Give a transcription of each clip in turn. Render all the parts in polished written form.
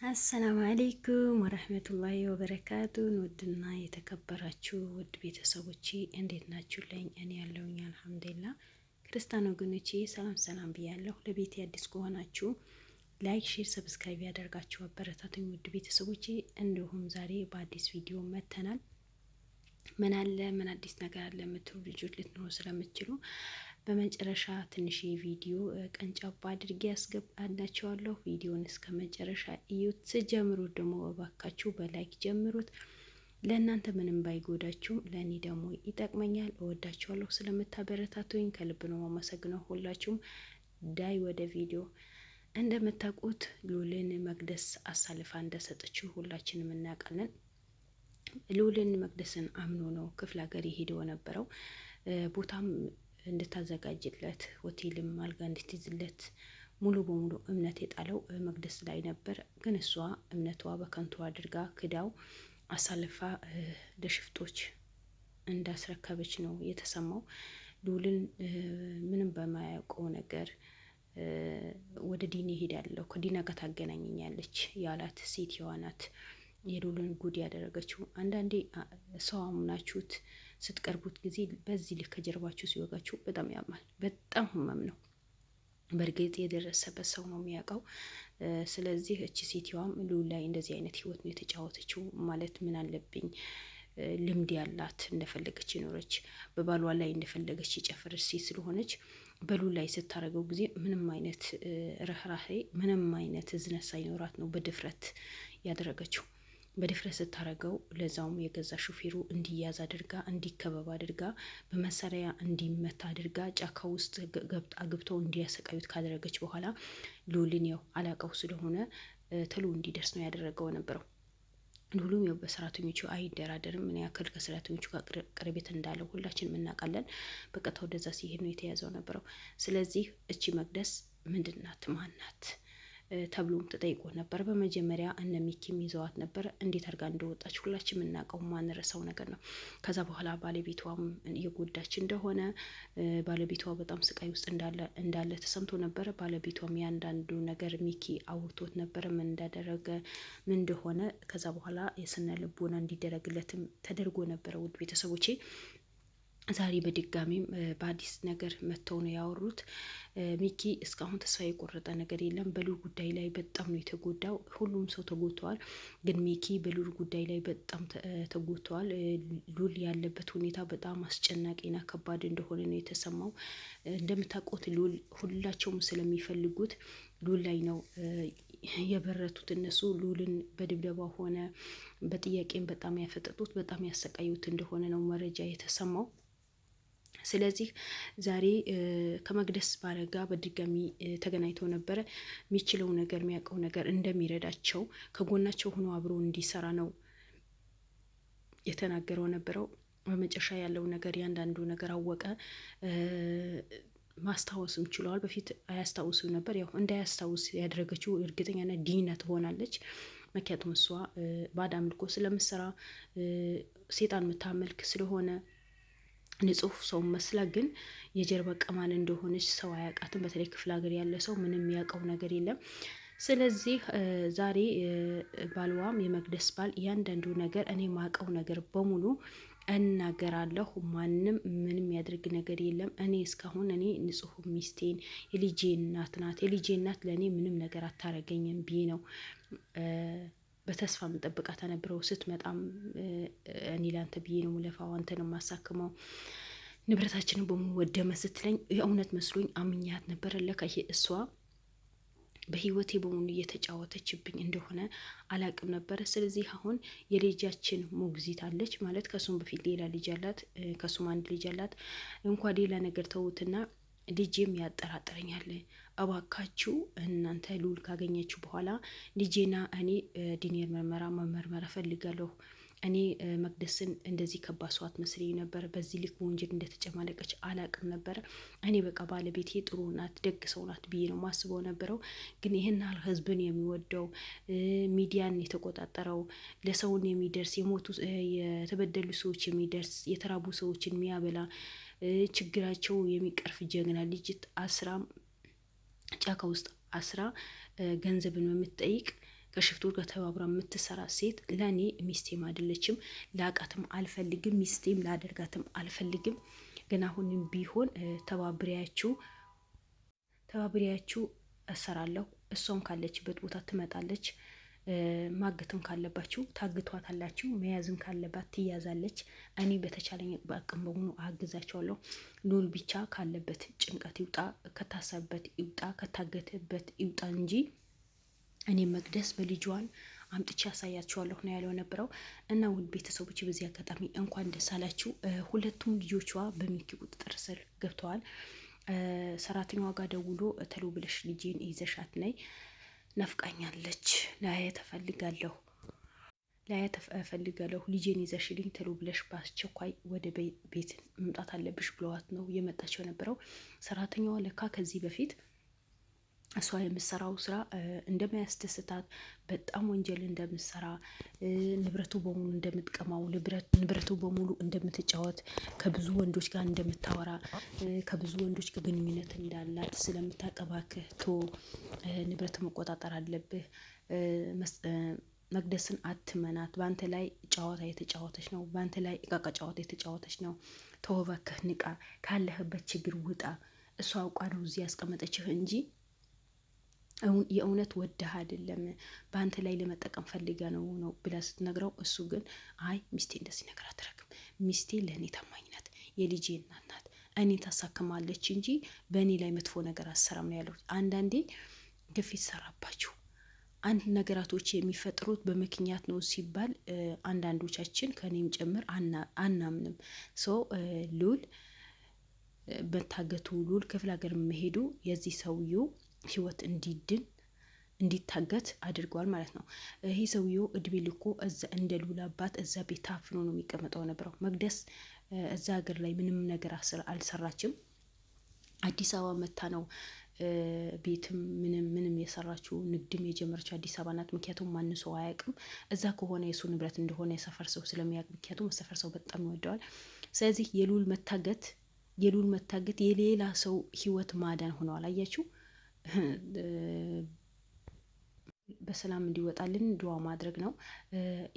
አሰላሙ አለይኩም ወረህመቱላሂ ወበረካቱ። ውድና የተከበራችሁ ውድ ቤተሰቦቼ እንዴት ናችሁልኝ? እኔ ያለሁኝ አልሐምዱሊላህ። ክርስቲያን ወገኖቼ ሰላም ሰላም ብያለሁ። ለቤቴ አዲስ ከሆናችሁ ላይክ፣ ሼር፣ ሰብስክራይብ ያደርጋችሁ አበረታቱኝ ውድ ቤተሰቦቼ። እንዲሁም ዛሬ በአዲስ ቪዲዮ መጥተናል። ምን አለ ምን አዲስ ነገር አለ የምትሉ ልጆች ልትኖሩ ስለምትችሉ በመጨረሻ ትንሽ ቪዲዮ ቀንጫባ አድርጌ ያስገባላችኋለሁ። ቪዲዮን እስከ መጨረሻ እዩት። ስጀምሩት ደግሞ እባካችሁ በላይክ ጀምሩት። ለእናንተ ምንም ባይጎዳችሁም ለእኔ ደግሞ ይጠቅመኛል። እወዳችኋለሁ። ስለምታበረታቱኝ ከልብ ነው ማመሰግነው ሁላችሁም። ዳይ ወደ ቪዲዮ። እንደምታውቁት ሉልን መቅደስ አሳልፋ እንደሰጠችው ሁላችንም እናውቃለን። ሉልን መቅደስን አምኖ ነው ክፍለ ሀገር የሄደው ነበረው ቦታም እንድታዘጋጅለት ሆቴልም አልጋ እንድትይዝለት ሙሉ በሙሉ እምነት የጣለው መቅደስ ላይ ነበር። ግን እሷ እምነቷ በከንቱ አድርጋ ክዳው አሳልፋ ለሽፍጦች እንዳስረከበች ነው የተሰማው። ሉልን ምንም በማያውቀው ነገር ወደ ዲኔ ሄዳለሁ ከዲና ጋር ታገናኘኛለች ያላት ሴትየዋ ናት የሉልን ጉድ ያደረገችው። አንዳንዴ ሰው አምናችሁት ስትቀርቡት ጊዜ በዚህ ልክ ከጀርባችሁ ሲወጋችሁ በጣም ያማል። በጣም ህመም ነው። በእርግጥ የደረሰበት ሰው ነው የሚያውቀው። ስለዚህ እቺ ሴትዋም ሉል ላይ እንደዚህ አይነት ህይወት ነው የተጫወተችው። ማለት ምን አለብኝ ልምድ ያላት እንደፈለገች ይኖረች፣ በባሏ ላይ እንደፈለገች የጨፈረች ሴት ስለሆነች በሉል ላይ ስታደርገው ጊዜ ምንም አይነት ርህራሄ ምንም አይነት እዝነት ሳይኖራት ነው በድፍረት ያደረገችው። በድፍረት ስታረገው ለዛውም የገዛ ሹፌሩ እንዲያዝ አድርጋ እንዲከበብ አድርጋ በመሳሪያ እንዲመታ አድርጋ ጫካ ውስጥ አግብተው እንዲያሰቃዩት ካደረገች በኋላ ሉልን ያው አላቀው ስለሆነ ተሎ እንዲደርስ ነው ያደረገው ነበረው። ሉሉም ያው በሰራተኞቹ አይደራደርም። ምን ያክል ከሰራተኞቹ ጋር ቅርቤት እንዳለው ሁላችንም እናውቃለን። በቀጥታ ወደዛ ሲሄድ ነው የተያዘው ነበረው። ስለዚህ እቺ መቅደስ ምንድናት ማናት ተብሎም ተጠይቆ ነበር። በመጀመሪያ እነ ሚኪም ይዘዋት ነበር። እንዴት አድርጋ እንደወጣች ሁላችን የምናውቀው ማንረሳው ነገር ነው። ከዛ በኋላ ባለቤቷም እየጎዳች እንደሆነ ባለቤቷ በጣም ስቃይ ውስጥ እንዳለ ተሰምቶ ነበር። ባለቤቷም ያንዳንዱ ነገር ሚኪ አውርቶት ነበር፣ ምን እንዳደረገ ምን እንደሆነ። ከዛ በኋላ የስነ ልቦና እንዲደረግለትም ተደርጎ ነበረ። ውድ ቤተሰቦቼ ዛሬ በድጋሚም በአዲስ ነገር መጥተው ነው ያወሩት። ሚኪ እስካሁን ተስፋ የቆረጠ ነገር የለም። በሉል ጉዳይ ላይ በጣም ነው የተጎዳው። ሁሉም ሰው ተጎድተዋል፣ ግን ሚኪ በሉል ጉዳይ ላይ በጣም ተጎድተዋል። ሉል ያለበት ሁኔታ በጣም አስጨናቂና ከባድ እንደሆነ ነው የተሰማው። እንደምታውቁት ሉል ሁላቸውም ስለሚፈልጉት ሉል ላይ ነው የበረቱት። እነሱ ሉልን በድብደባ ሆነ በጥያቄም በጣም ያፈጠጡት በጣም ያሰቃዩት እንደሆነ ነው መረጃ የተሰማው። ስለዚህ ዛሬ ከመቅደስ ባረጋ በድጋሚ ተገናኝተው ነበረ። የሚችለው ነገር የሚያውቀው ነገር እንደሚረዳቸው ከጎናቸው ሆኖ አብሮ እንዲሰራ ነው የተናገረው ነበረው። በመጨረሻ ያለው ነገር ያንዳንዱ ነገር አወቀ። ማስታወስም ችለዋል። በፊት አያስታውስም ነበር። ያው እንዳያስታውስ ያደረገችው እርግጠኛና ዲና ትሆናለች። ምክንያቱም እሷ ባዕድ አምልኮ ስለምትሰራ ሴጣን የምታመልክ ስለሆነ ንጹህ ሰው መስላ፣ ግን የጀርባ ቀማል እንደሆነች ሰው አያውቃትም። በተለይ ክፍለ ሀገር ያለ ሰው ምንም የሚያውቀው ነገር የለም። ስለዚህ ዛሬ ባልዋም የመቅደስ ባል እያንዳንዱ ነገር እኔ ማውቀው ነገር በሙሉ እናገራለሁ። ማንም ምንም ያድርግ ነገር የለም። እኔ እስካሁን እኔ ንጹህ ሚስቴን የልጄ እናት ናት። የልጄ እናት ለእኔ ምንም ነገር አታረገኝም ብዬ ነው በተስፋ መጠብቃት ነበረው። ስትመጣም እኔ ላንተ ብዬ ነው ሙለፋው፣ አንተ ነው ማሳክመው፣ ንብረታችንን በሙሉ ወደመ ስትለኝ የእውነት መስሎኝ አምኛት ነበረ። ለካ እሷ በህይወቴ በሙሉ እየተጫወተችብኝ እንደሆነ አላቅም ነበረ። ስለዚህ አሁን የልጃችን ሞግዚት አለች ማለት ከሱም በፊት ሌላ ልጅ አላት፣ ከሱም አንድ ልጅ አላት። እንኳን ሌላ ነገር ተውትና ልጄም ያጠራጥረኛል። እባካችሁ እናንተ ሉል ካገኘችው በኋላ ልጄና እኔ ዲኔር ምርመራ መመርመር እፈልጋለሁ። እኔ መቅደስን እንደዚህ ከባድ ሰው አትመስለኝ ነበር። በዚህ ልክ ወንጀል እንደተጨማለቀች አላቅም ነበር። እኔ በቃ ባለቤቴ ጥሩ ናት፣ ደግ ሰው ናት ብዬ ነው ማስበው ነበረው። ግን ይህን ያህል ህዝብን የሚወደው ሚዲያን የተቆጣጠረው ለሰውን የሚደርስ የሞቱ የተበደሉ ሰዎች የሚደርስ የተራቡ ሰዎችን የሚያበላ ችግራቸው የሚቀርፍ ጀግና ልጅት አስራ ጫካ ውስጥ አስራ ገንዘብን የምትጠይቅ ከሽፍቶች ጋር ተባብራ የምትሰራ ሴት ለእኔ ሚስቴም አይደለችም፣ ላቃትም አልፈልግም፣ ሚስቴም ላደርጋትም አልፈልግም። ግን አሁንም ቢሆን ተባብሪያችሁ እሰራለሁ። እሷም ካለችበት ቦታ ትመጣለች። ማገትም ካለባችሁ ታግቷታላችሁ፣ መያዝም ካለባት ትያዛለች። እኔ በተቻለኝ በአቅም በሙሉ አግዛቸዋለሁ። ሉል ብቻ ካለበት ጭንቀት ይውጣ፣ ከታሰበበት ይውጣ፣ ከታገተበት ይውጣ እንጂ እኔ መቅደስ በልጇን አምጥቼ ያሳያቸዋለሁ ነው ያለው ነበረው። እና ውድ ቤተሰቦች በዚህ አጋጣሚ እንኳን ደስ አላችሁ። ሁለቱም ልጆቿ በሚኪ ቁጥጥር ስር ገብተዋል። ሰራተኛዋ ጋር ደውሎ ተሎ ብለሽ ልጄን ይዘሻት ነይ፣ ናፍቃኛለች፣ ላያት እፈልጋለሁ፣ ልጄን ይዘሽልኝ ተሎ ብለሽ በአስቸኳይ ወደ ቤት መምጣት አለብሽ ብለዋት ነው የመጣቸው የነበረው። ሰራተኛዋ ለካ ከዚህ በፊት እሷ የምትሰራው ስራ እንደማያስደስታት፣ በጣም ወንጀል እንደምትሰራ፣ ንብረቱ በሙሉ እንደምትቀማው፣ ንብረቱ በሙሉ እንደምትጫወት፣ ከብዙ ወንዶች ጋር እንደምታወራ፣ ከብዙ ወንዶች ጋር ግንኙነት እንዳላት ስለምታቀባክህ ቶ ንብረት መቆጣጠር አለብህ፣ መቅደስን አትመናት፣ በአንተ ላይ ጨዋታ የተጫወተች ነው፣ በአንተ ላይ እቃቃ ጨዋታ የተጫወተች ነው፣ ተወባክህ ንቃ፣ ካለህበት ችግር ውጣ፣ እሷ አውቃ ነው እዚህ ያስቀመጠችህ እንጂ የእውነት ወደህ አይደለም፣ በአንተ ላይ ለመጠቀም ፈልጋ ነው ብላ ስትነግረው፣ እሱ ግን አይ ሚስቴ እንደዚህ ነገር አትረግም፣ ሚስቴ ለእኔ ታማኝ ናት፣ የልጄ እናት ናት፣ እኔ ታሳክማለች እንጂ በእኔ ላይ መጥፎ ነገር አሰራም ነው ያለው። አንዳንዴ ግፊት ሰራባችሁ፣ አንድ ነገራቶች የሚፈጥሩት በምክንያት ነው ሲባል አንዳንዶቻችን ከኔም ጭምር አናምንም። ሰው ሉል መታገቱ፣ ሉል ክፍለ ሀገር መሄዱ የዚህ ሰውዬው ህይወት እንዲታገት አድርጓል ማለት ነው። ይህ ሰውዬው እድሜ ልኮ እዛ እንደ ሉል አባት እዛ ቤት ታፍኖ ነው የሚቀመጠው ነበረው። መቅደስ እዛ ሀገር ላይ ምንም ነገር አልሰራችም። አዲስ አበባ መታ ነው ቤትም ምንም የሰራችው፣ ንግድም የጀመረችው አዲስ አበባ ናት። ምክንያቱም ማን ሰው አያውቅም እዛ ከሆነ የሱ ንብረት እንደሆነ የሰፈር ሰው ስለሚያውቅ፣ ምክንያቱም የሰፈር ሰው በጣም ይወደዋል። ስለዚህ የሉል መታገት የሌላ ሰው ህይወት ማዳን ሆነዋል። አያችሁ፣ በሰላም እንዲወጣልን ድዋ ማድረግ ነው።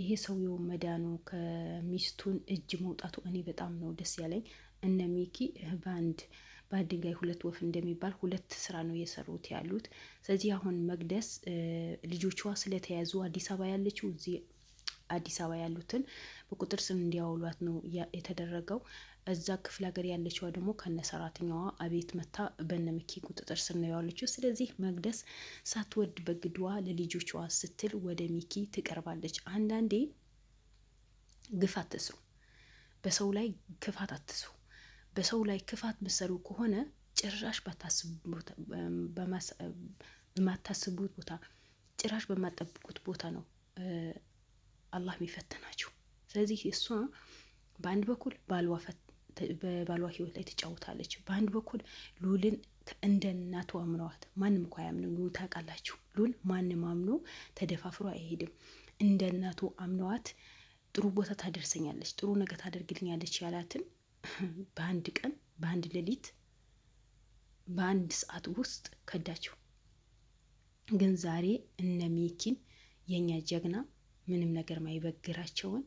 ይሄ ሰውየው መዳኑ ከሚስቱን እጅ መውጣቱ እኔ በጣም ነው ደስ ያለኝ። እነ ሚኪ በአንድ ድንጋይ ሁለት ወፍ እንደሚባል ሁለት ስራ ነው እየሰሩት ያሉት። ስለዚህ አሁን መቅደስ ልጆቿ ስለተያዙ አዲስ አበባ ያለችው እዚህ አዲስ አበባ ያሉትን በቁጥር ስር እንዲያውሏት ነው የተደረገው። እዛ ክፍለ ሀገር ያለችዋ ደግሞ ከነ ሰራተኛዋ አቤት መታ በነ ሚኪ ቁጥጥር ስር ነው ያለችው። ስለዚህ መቅደስ ሳትወድ በግድዋ ለልጆቿ ስትል ወደ ሚኪ ትቀርባለች። አንዳንዴ ግፍ አትስሩ፣ በሰው ላይ ክፋት አትስሩ። በሰው ላይ ክፋት ምሰሩ ከሆነ ጭራሽ በማታስቡት ቦታ፣ ጭራሽ በማጠብቁት ቦታ ነው አላህ የሚፈትናችሁ። ስለዚህ እሷ በአንድ በኩል በባሏ ህይወት ላይ ትጫወታለች፣ በአንድ በኩል ሉልን እንደ እናቱ አምነዋት። ማንም እኮ አያምንም ሉል፣ ታውቃላችሁ። ሉል ማንም አምኖ ተደፋፍሮ አይሄድም። እንደ እናቱ አምነዋት ጥሩ ቦታ ታደርሰኛለች፣ ጥሩ ነገር ታደርግልኛለች ያላትን በአንድ ቀን፣ በአንድ ሌሊት፣ በአንድ ሰዓት ውስጥ ከዳቸው። ግን ዛሬ እነ ሚኪን የኛ ጀግና ምንም ነገር ማይበግራቸውን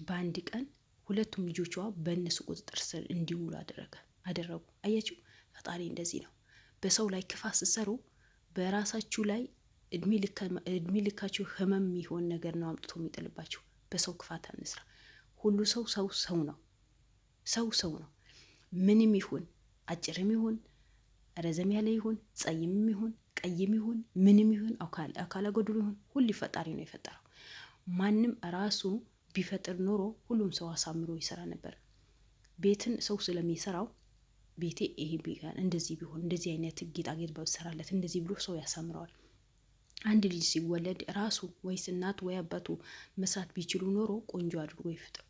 በአንድ ቀን ሁለቱም ልጆቿ በእነሱ ቁጥጥር ስር እንዲውሉ አደረጉ። አያችሁ፣ ፈጣሪ እንደዚህ ነው። በሰው ላይ ክፋት ስትሰሩ በራሳችሁ ላይ እድሜ ልካችሁ ህመም የሚሆን ነገር ነው አምጥቶ የሚጥልባችሁ። በሰው ክፋት አንስራ። ሁሉ ሰው ነው። ሰው ነው። ምንም ይሁን፣ አጭርም ይሁን፣ ረዘም ያለ ይሁን፣ ጸይምም ይሁን፣ ቀይም ይሁን፣ ምንም ይሁን፣ አካለ ጎደሎ ይሁን፣ ሁሉ ፈጣሪ ነው የፈጠረው። ማንም ራሱ ቢፈጥር ኖሮ ሁሉም ሰው አሳምሮ ይሰራ ነበር። ቤትን ሰው ስለሚሰራው ቤቴ ይሄ ቢሆን እንደዚህ ቢሆን እንደዚህ አይነት ጌጣጌጥ በሰራለት እንደዚህ ብሎ ሰው ያሳምረዋል። አንድ ልጅ ሲወለድ ራሱ ወይስ እናት ወይ አባቱ መስራት ቢችሉ ኖሮ ቆንጆ አድርጎ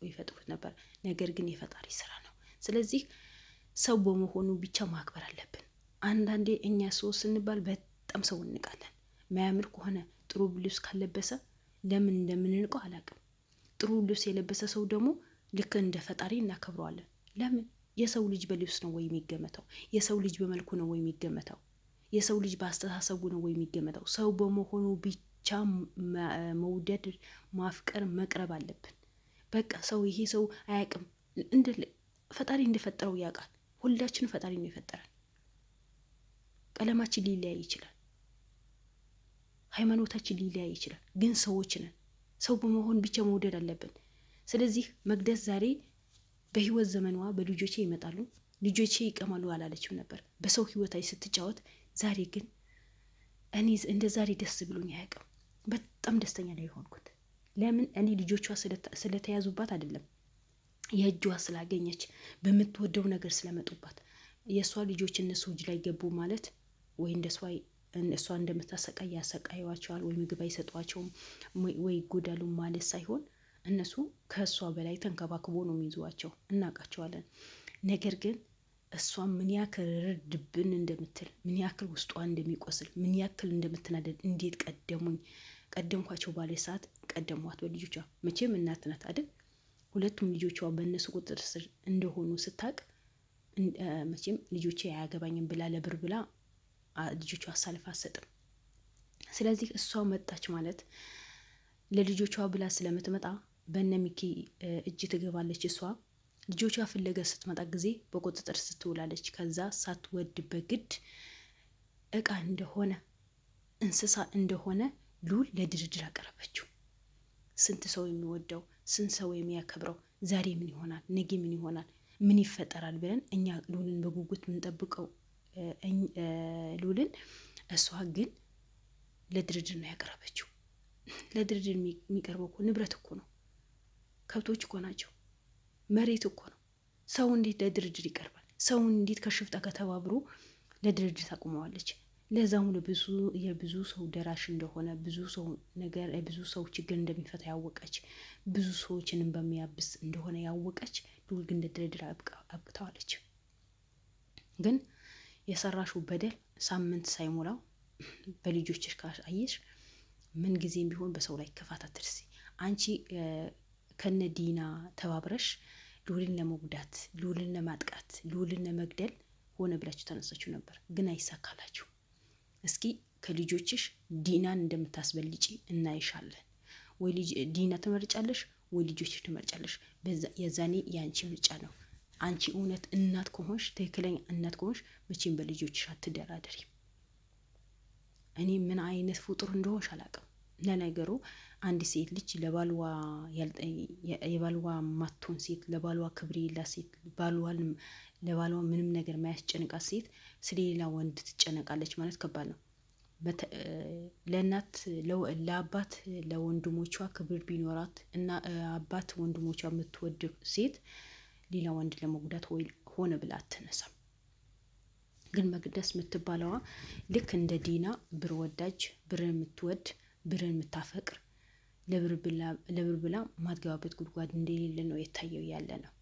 ይፈጥሩት ነበር። ነገር ግን የፈጣሪ ስራ ነው። ስለዚህ ሰው በመሆኑ ብቻ ማክበር አለብን። አንዳንዴ እኛ ሰው ስንባል በጣም ሰው እንቃለን። ማያምር ከሆነ ጥሩ ልብስ ካለበሰ ለምን እንደምንንቀው አላውቅም። ጥሩ ልብስ የለበሰ ሰው ደግሞ ልክ እንደ ፈጣሪ እናከብረዋለን። ለምን? የሰው ልጅ በልብስ ነው ወይ የሚገመተው? የሰው ልጅ በመልኩ ነው ወይ የሚገመተው? የሰው ልጅ በአስተሳሰቡ ነው ወይ የሚገመተው? ሰው በመሆኑ ብቻ መውደድ፣ ማፍቀር፣ መቅረብ አለብን። በቃ ሰው ይሄ ሰው አያውቅም። ፈጣሪ እንደፈጠረው ያውቃል። ሁላችንም ፈጣሪ ነው የፈጠረን። ቀለማችን ሊለያይ ይችላል፣ ሃይማኖታችን ሊለያይ ይችላል፣ ግን ሰዎች ነን። ሰው በመሆን ብቻ መውደድ አለብን። ስለዚህ መቅደስ ዛሬ በህይወት ዘመኗ በልጆቼ ይመጣሉ፣ ልጆቼ ይቀማሉ አላለችም ነበር በሰው ህይወት ላይ ስትጫወት። ዛሬ ግን እኔ እንደ ዛሬ ደስ ብሎኝ አያውቅም። በጣም ደስተኛ ነው የሆንኩት። ለምን? እኔ ልጆቿ ስለተያዙባት አይደለም፣ የእጇ ስላገኘች፣ በምትወደው ነገር ስለመጡባት። የእሷ ልጆች እነሱ እጅ ላይ ገቡ ማለት ወይ እሷ እንደምታሰቃይ ያሰቃዩዋቸዋል፣ ወይ ምግብ አይሰጧቸውም፣ ወይ ይጎዳሉ ማለት ሳይሆን እነሱ ከእሷ በላይ ተንከባክቦ ነው የሚይዟቸው፣ እናውቃቸዋለን። ነገር ግን እሷ ምን ያክል ርድብን እንደምትል፣ ምን ያክል ውስጧ እንደሚቆስል፣ ምን ያክል እንደምትናደድ፣ እንዴት ቀደምኳቸው ባለ ሰዓት ቀደሟት በልጆቿ። መቼም እናት ናት አይደል? ሁለቱም ልጆቿ በእነሱ ቁጥር ስር እንደሆኑ ስታቅ መቼም ልጆቼ አያገባኝም ብላ ለብር ብላ ልጆቿ አሳልፍ አትሰጥም። ስለዚህ እሷ መጣች ማለት ለልጆቿ ብላ ስለምትመጣ በነሚኪ እጅ ትገባለች። እሷ ልጆቿ ፍለገ ስትመጣ ጊዜ በቁጥጥር ስትውላለች። ከዛ ሳትወድ በግድ እቃ እንደሆነ እንስሳ እንደሆነ ሉል ለድርድር አቀረበችው። ስንት ሰው የሚወደው፣ ስንት ሰው የሚያከብረው ዛሬ ምን ይሆናል፣ ነገ ምን ይሆናል፣ ምን ይፈጠራል ብለን እኛ ሉልን በጉጉት የምንጠብቀው ሉልን፣ እሷ ግን ለድርድር ነው ያቀረበችው። ለድርድር የሚቀርበው እኮ ንብረት እኮ ነው፣ ከብቶች እኮ ናቸው፣ መሬት እኮ ነው። ሰው እንዴት ለድርድር ይቀርባል? ሰውን እንዴት ከሽፍታ ከተባብሮ ለድርድር ታቁመዋለች? ለዛም የብዙ ሰው ደራሽ እንደሆነ፣ ብዙ ሰው ችግር እንደሚፈታ ያወቀች፣ ብዙ ሰዎችንም በሚያብስ እንደሆነ ያወቀች ሉል ግን ለድርድር አብቅተዋለች። ግን የሰራሹ በደል ሳምንት ሳይሞላው በልጆችሽ ካሳየሽ ምን ጊዜም ቢሆን በሰው ላይ ክፋት አትርሲ። አንቺ ከነ ዲና ተባብረሽ ሉልን ለመጉዳት፣ ሉልን ለማጥቃት፣ ሉልን ለመግደል ሆነ ብላችሁ ተነሳችሁ ነበር፣ ግን አይሳካላችሁ። እስኪ ከልጆችሽ ዲናን እንደምታስበልጪ እናይሻለን። ወይ ዲና ትመርጫለሽ፣ ወይ ልጆችሽ ትመርጫለሽ። የዛኔ የአንቺ ምርጫ ነው። አንቺ እውነት እናት ከሆንሽ፣ ትክክለኛ እናት ከሆንሽ መቼም በልጆችሽ አትደራደሪ። እኔ ምን አይነት ፍጡር እንደሆንሽ አላውቅም። ለነገሩ አንድ ሴት ልጅ የባልዋ ማትሆን ሴት፣ ለባልዋ ክብር የላት ሴት፣ ለባልዋ ምንም ነገር ማያስጨንቃት ሴት ስለሌላ ወንድ ትጨነቃለች ማለት ከባድ ነው። ለአባት ለወንድሞቿ ክብር ቢኖራት እና አባት ወንድሞቿ የምትወድ ሴት ሌላ ወንድ ለመጉዳት ሆነ ብላ አትነሳም። ግን መቅደስ የምትባለዋ ልክ እንደ ዲና ብር ወዳጅ፣ ብርን የምትወድ፣ ብርን የምታፈቅር፣ ለብር ብላ ማትገባበት ጉድጓድ እንደሌለ ነው የታየው ያለ ነው።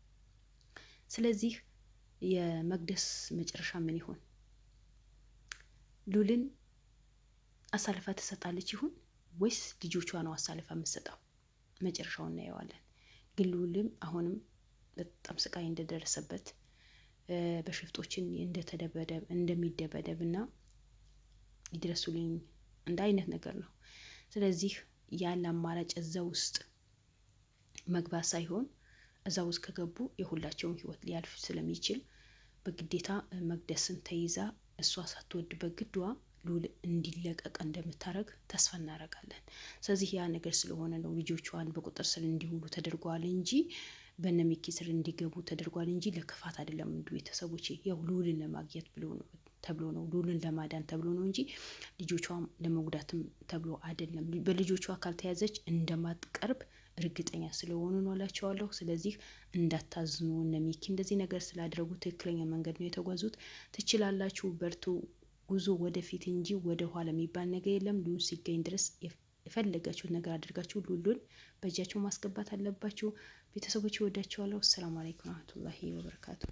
ስለዚህ የመቅደስ መጨረሻ ምን ይሆን? ሉልን አሳልፋ ትሰጣለች ይሁን ወይስ ልጆቿ ነው አሳልፋ የምትሰጠው? መጨረሻውን እናየዋለን። ግን ሉልም አሁንም በጣም ስቃይ እንደደረሰበት፣ በሽፍጦችን እንደሚደበደብ እና ይድረሱልኝ እንደ አይነት ነገር ነው። ስለዚህ ያለ አማራጭ እዛ ውስጥ መግባት ሳይሆን እዛ ውስጥ ከገቡ የሁላቸውም ህይወት ሊያልፍ ስለሚችል በግዴታ መቅደስን ተይዛ እሷ ሳትወድ በግዷ ሉል እንዲለቀቅ እንደምታረግ ተስፋ እናረጋለን። ስለዚህ ያ ነገር ስለሆነ ነው ልጆቿን በቁጥር ስር እንዲውሉ ተደርጓል እንጂ በነሚኪ ስር እንዲገቡ ተደርጓል እንጂ ለክፋት አይደለም። እንዱ ቤተሰቦች ያው ሉልን ለማግኘት ተብሎ ነው፣ ሉልን ለማዳን ተብሎ ነው እንጂ ልጆቿም ለመጉዳትም ተብሎ አይደለም። በልጆቿ ካልተያዘች እንደማትቀርብ እርግጠኛ ስለሆኑ ነው እላቸዋለሁ። ስለዚህ እንዳታዝኑ። ነሚኪ እንደዚህ ነገር ስላደረጉ ትክክለኛ መንገድ ነው የተጓዙት። ትችላላችሁ፣ በርቱ። ጉዞ ወደፊት እንጂ ወደ ኋላ የሚባል ነገር የለም። ሉል ሲገኝ ድረስ የፈለጋችሁት ነገር አድርጋችሁ ሉልን በእጃችሁ ማስገባት አለባችሁ። ቤተሰቦች ይወዳችኋለሁ። ሰላም አለይኩም ወራህመቱላሂ ወበረካቱ።